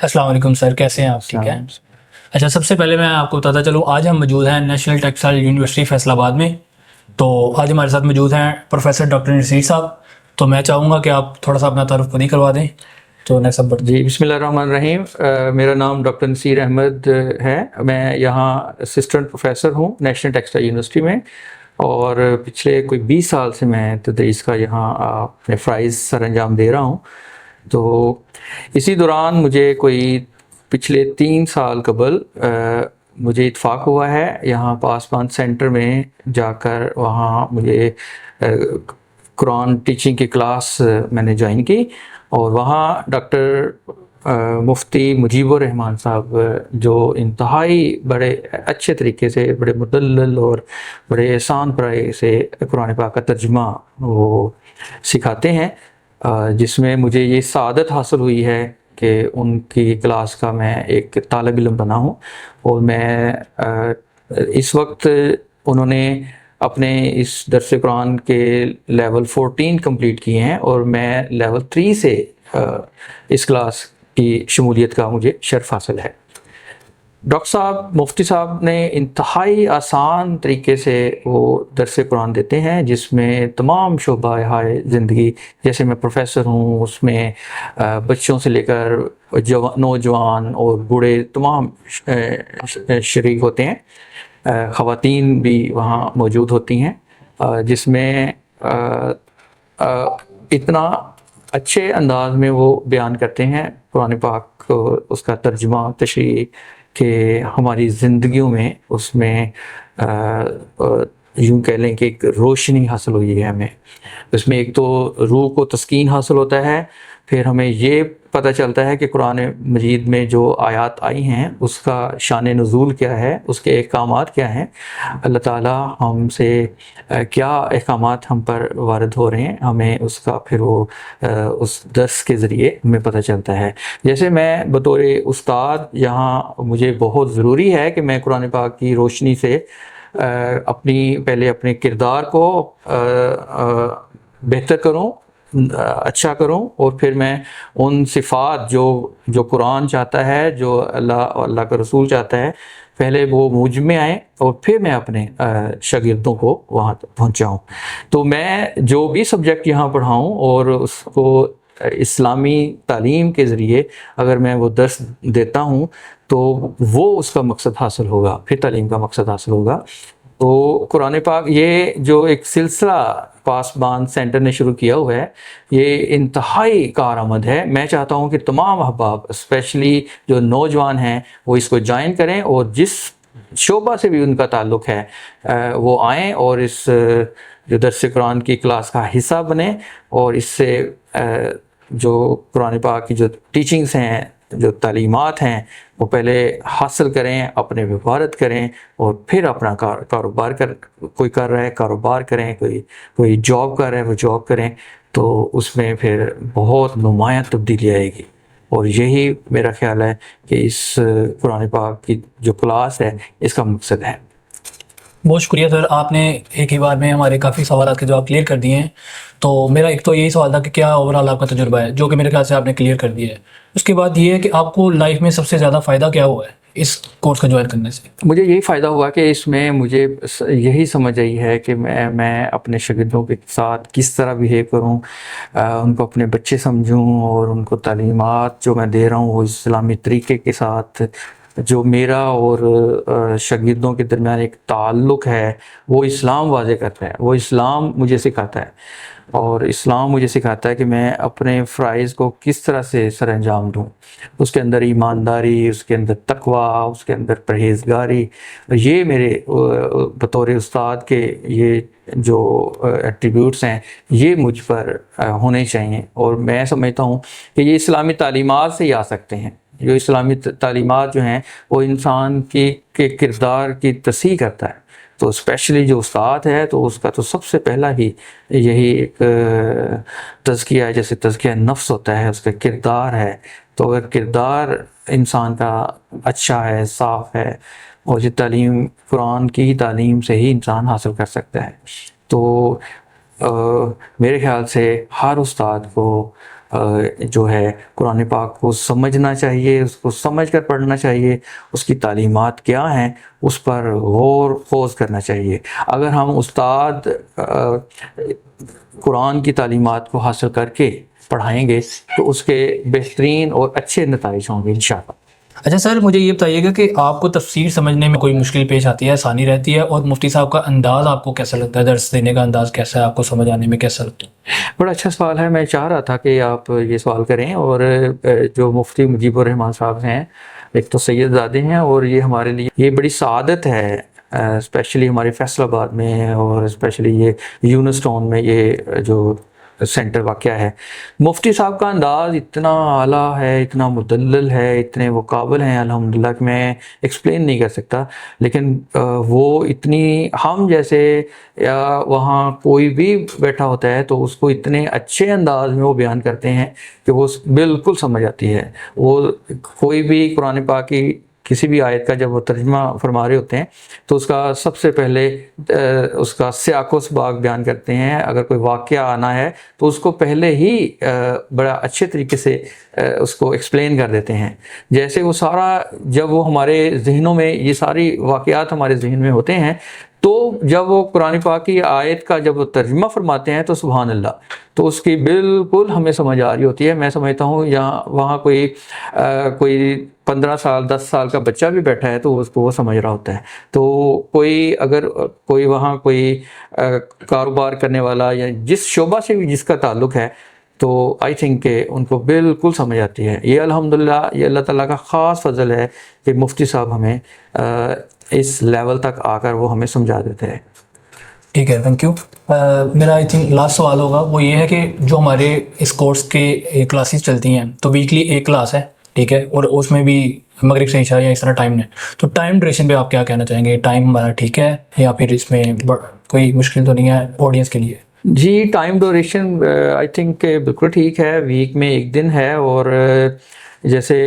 السلام علیکم سر، کیسے ہیں آپ؟ ٹھیک ہے. اچھا، سب سے پہلے میں آپ کو بتاتا چلوں، آج ہم موجود ہیں نیشنل ٹیکسٹائل یونیورسٹی فیصل آباد میں. تو آج ہمارے ساتھ موجود ہیں پروفیسر ڈاکٹر نصیر صاحب. تو میں چاہوں گا کہ آپ تھوڑا سا اپنا تعارف خود ہی کروا دیں. تو نیکسٹ سب جی، بسم اللہ الرحمن الرحیم. میرا نام ڈاکٹر نصیر احمد ہے. میں یہاں اسسٹنٹ پروفیسر ہوں نیشنل ٹیکسٹائل یونیورسٹی میں، اور پچھلے کوئی 20 سال سے میں تدریس کا یہاں اپنے فرائض سر انجام دے رہا ہوں. تو اسی دوران مجھے کوئی پچھلے 3 سال قبل مجھے اتفاق ہوا ہے یہاں پاسبان سینٹر میں جا کر. وہاں مجھے قرآن ٹیچنگ کی کلاس میں نے جوائن کی، اور وہاں ڈاکٹر مفتی مجیب الرحمان صاحب جو انتہائی بڑے اچھے طریقے سے، بڑے مدلل اور بڑے آسان پرائے سے قرآن پاک کا ترجمہ وہ سکھاتے ہیں، جس میں مجھے یہ سعادت حاصل ہوئی ہے کہ ان کی کلاس کا میں ایک طالب علم بنا ہوں. اور میں اس وقت انہوں نے اپنے اس درس قرآن کے لیول 14 کمپلیٹ کیے ہیں، اور میں لیول 3 سے اس کلاس کی شمولیت کا مجھے شرف حاصل ہے. ڈاکٹر صاحب، مفتی صاحب نے انتہائی آسان طریقے سے وہ درس قرآن دیتے ہیں، جس میں تمام شعبہ ہائے زندگی، جیسے میں پروفیسر ہوں اس میں بچوں سے لے کر نوجوان اور بوڑھے تمام شریک ہوتے ہیں. خواتین بھی وہاں موجود ہوتی ہیں، جس میں اتنا اچھے انداز میں وہ بیان کرتے ہیں قرآن پاک کو، اس کا ترجمہ تشریح، کہ ہماری زندگیوں میں اس میں یوں کہہ لیں کہ ایک روشنی حاصل ہوئی ہے ہمیں. اس میں ایک تو روح کو تسکین حاصل ہوتا ہے، پھر ہمیں یہ پتہ چلتا ہے کہ قرآن مجید میں جو آیات آئی ہیں اس کا شان نزول کیا ہے، اس کے احکامات کیا ہیں، اللہ تعالیٰ ہم سے کیا احکامات ہم پر وارد ہو رہے ہیں، ہمیں اس کا پھر وہ اس درس کے ذریعے ہمیں پتہ چلتا ہے. جیسے میں بطور استاد یہاں مجھے بہت ضروری ہے کہ میں قرآن پاک کی روشنی سے پہلے اپنے کردار کو بہتر کروں، اچھا کروں، اور پھر میں ان صفات جو قرآن چاہتا ہے، جو اللہ کا رسول چاہتا ہے، پہلے وہ مجھ میں آئیں، اور پھر میں اپنے شاگردوں کو وہاں پہنچاؤں. تو میں جو بھی سبجیکٹ یہاں پڑھاؤں اور اس کو اسلامی تعلیم کے ذریعے اگر میں وہ درس دیتا ہوں تو وہ اس کا مقصد حاصل ہوگا، پھر تعلیم کا مقصد حاصل ہوگا. تو قرآن پاک یہ جو ایک سلسلہ پاسبان سینٹر نے شروع کیا ہوا ہے، یہ انتہائی کارآمد ہے. میں چاہتا ہوں کہ تمام احباب، اسپیشلی جو نوجوان ہیں، وہ اس کو جوائن کریں، اور جس شعبہ سے بھی ان کا تعلق ہے وہ آئیں اور اس جو درس قرآن کی کلاس کا حصہ بنیں، اور اس سے جو قرآن پاک کی جو ٹیچنگز ہیں، جو تعلیمات ہیں، وہ پہلے حاصل کریں، اپنے وفارت کریں، اور پھر اپنا کاروبار کوئی کر رہا ہے کاروبار کریں، کوئی جاب کر رہا ہے وہ جاب کریں. تو اس میں پھر بہت نمایاں تبدیلی آئے گی. اور یہی میرا خیال ہے کہ اس قرآن پاک کی جو کلاس ہے اس کا مقصد ہے. بہت شکریہ سر، آپ نے ایک ہی بار میں ہمارے کافی سوالات کے جواب کلیئر کر دیے ہیں. تو میرا ایک تو یہی سوال تھا کہ کیا اوورآل آپ کا تجربہ ہے، جو کہ میرے خیال سے آپ نے کلیئر کر دیا ہے. اس کے بعد یہ ہے کہ آپ کو لائف میں سب سے زیادہ فائدہ کیا ہوا ہے اس کورس کا جوائن کرنے سے؟ مجھے یہی فائدہ ہوا کہ اس میں مجھے یہی سمجھ آئی ہے کہ میں اپنے شاگردوں کے ساتھ کس طرح بیہیو کروں، ان کو اپنے بچے سمجھوں، اور ان کو تعلیمات جو میں دے رہا ہوں وہ اسلامی طریقے کے ساتھ، جو میرا اور شاگردوں کے درمیان ایک تعلق ہے وہ اسلام واضح کرتا ہے، وہ اسلام مجھے سکھاتا ہے. اور اسلام مجھے سکھاتا ہے کہ میں اپنے فرائض کو کس طرح سے سر انجام دوں. اس کے اندر ایمانداری، اس کے اندر تقویٰ، اس کے اندر پرہیزگاری، یہ میرے بطور استاد کے یہ جو ایٹریبیوٹس ہیں یہ مجھ پر ہونے چاہیے. اور میں سمجھتا ہوں کہ یہ اسلامی تعلیمات سے ہی آ سکتے ہیں. جو اسلامی تعلیمات جو ہیں وہ انسان کے کردار کی تصحیح کرتا ہے. تو اسپیشلی جو استاد ہے تو اس کا تو سب سے پہلا ہی یہی ایک تزکیہ ہے، جیسے تزکیہ نفس ہوتا ہے، اس کا کردار ہے. تو اگر کردار انسان کا اچھا ہے، صاف ہے، اور یہ تعلیم قرآن کی تعلیم سے ہی انسان حاصل کر سکتا ہے. تو میرے خیال سے ہر استاد کو جو ہے قرآن پاک کو سمجھنا چاہیے، اس کو سمجھ کر پڑھنا چاہیے، اس کی تعلیمات کیا ہیں اس پر غور خوض کرنا چاہیے۔ اگر ہم استاد قرآن کی تعلیمات کو حاصل کر کے پڑھائیں گے تو اس کے بہترین اور اچھے نتائج ہوں گے انشاءاللہ۔ اچھا سر، مجھے یہ بتائیے گا کہ آپ کو تفسیر سمجھنے میں کوئی مشکل پیش آتی ہے، آسانی رہتی ہے، اور مفتی صاحب کا انداز آپ کو کیسا لگتا ہے، درس دینے کا انداز کیسا ہے، آپ کو سمجھ آنے میں کیسا لگتا ہے؟ بڑا اچھا سوال ہے، میں چاہ رہا تھا کہ آپ یہ سوال کریں۔ اور جو مفتی مجیب الرحمان صاحب ہیں، ایک تو سید زادے ہیں، اور یہ ہمارے لیے یہ بڑی سعادت ہے، اسپیشلی ہمارے فیصل آباد میں، اور اسپیشلی یہ یونس ٹاؤن میں یہ جو سینٹر واقع ہے۔ مفتی صاحب کا انداز اتنا اعلیٰ ہے، اتنا مدلل ہے، اتنے وہ قابل ہیں الحمدللہ کہ میں ایکسپلین نہیں کر سکتا۔ لیکن وہ اتنی، ہم جیسے یا وہاں کوئی بھی بیٹھا ہوتا ہے تو اس کو اتنے اچھے انداز میں وہ بیان کرتے ہیں کہ وہ بالکل سمجھ آتی ہے۔ وہ کوئی بھی قرآن پاک کی کسی بھی آیت کا جب وہ ترجمہ فرما رہے ہوتے ہیں تو اس کا سب سے پہلے اس کا سیاق و سباق بیان کرتے ہیں۔ اگر کوئی واقعہ آنا ہے تو اس کو پہلے ہی بڑا اچھے طریقے سے اس کو ایکسپلین کر دیتے ہیں، جیسے وہ سارا، جب وہ ہمارے ذہنوں میں یہ ساری واقعات ہمارے ذہن میں ہوتے ہیں تو جب وہ قرآن پاک کی آیت کا جب وہ ترجمہ فرماتے ہیں تو سبحان اللہ، تو اس کی بالکل ہمیں سمجھ آ رہی ہوتی ہے۔ میں سمجھتا ہوں یہاں وہاں کوئی 15 سال 10 سال کا بچہ بھی بیٹھا ہے تو اس کو وہ سمجھ رہا ہوتا ہے۔ تو کوئی اگر کوئی وہاں کوئی کاروبار کرنے والا یا جس شعبہ سے بھی جس کا تعلق ہے تو آئی تھنک کہ ان کو بالکل سمجھ آتی ہے۔ یہ الحمدللہ یہ اللہ تعالیٰ کا خاص فضل ہے کہ مفتی صاحب ہمیں اس لیول تک آ کر وہ ہمیں سمجھا دیتے ہیں۔ ٹھیک ہے، تھینک یو۔ میرا آئی تھنک لاسٹ سوال ہوگا، وہ یہ ہے کہ جو ہمارے اس کورس کے کلاسز چلتی ہیں تو ویکلی ایک کلاس ہے، ٹھیک ہے، اور اس میں بھی مغرب سے عشاء یا اس طرح ٹائم ہے، تو ٹائم ڈیوریشن پہ آپ کیا کہنا چاہیں گے؟ ٹائم ہمارا ٹھیک ہے یا پھر اس میں کوئی مشکل تو نہیں ہے آڈینس کے لیے؟ جی، ٹائم ڈیوریشن آئی تھنک کہ بالکل ٹھیک ہے، ویک میں ایک دن ہے، اور جیسے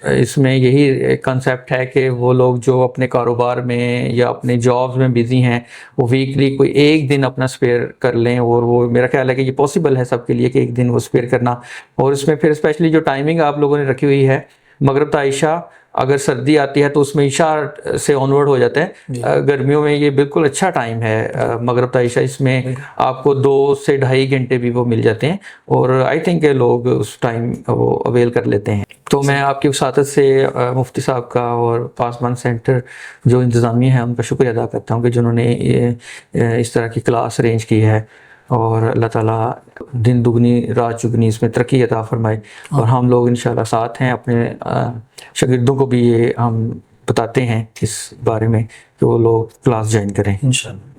اس میں یہی کنسیپٹ ہے کہ وہ لوگ جو اپنے کاروبار میں یا اپنے جابز میں بزی ہیں وہ ویکلی کوئی ایک دن اپنا سپیئر کر لیں، اور وہ میرا خیال ہے کہ یہ پاسبل ہے سب کے لیے کہ ایک دن وہ سپیئر کرنا۔ اور اس میں پھر اسپیشلی جو ٹائمنگ آپ لوگوں نے رکھی ہوئی ہے مغرب تا عشاء، اگر سردی آتی ہے تو اس میں عشاء سے آنورڈ ہو جاتا ہے، گرمیوں میں یہ بالکل اچھا ٹائم ہے مغرب تا عشاء، اس میں آپ کو 2 سے 2.5 گھنٹے بھی وہ مل جاتے ہیں، اور آئی تھنک کہ لوگ اس ٹائم وہ اویل کر لیتے ہیں۔ تو میں آپ کی وساطت سے مفتی صاحب کا اور پاسبان سینٹر جو انتظامیہ ہے ان کا شکریہ ادا کرتا ہوں کہ جنہوں نے اس طرح کی کلاس ارینج کی ہے، اور اللہ تعالیٰ دن دگنی رات چگنی اس میں ترقی عطا فرمائے۔ اور ہم لوگ انشاءاللہ ساتھ ہیں، اپنے شاگردوں کو بھی یہ ہم بتاتے ہیں اس بارے میں کہ وہ لوگ کلاس جوائن کریں انشاءاللہ۔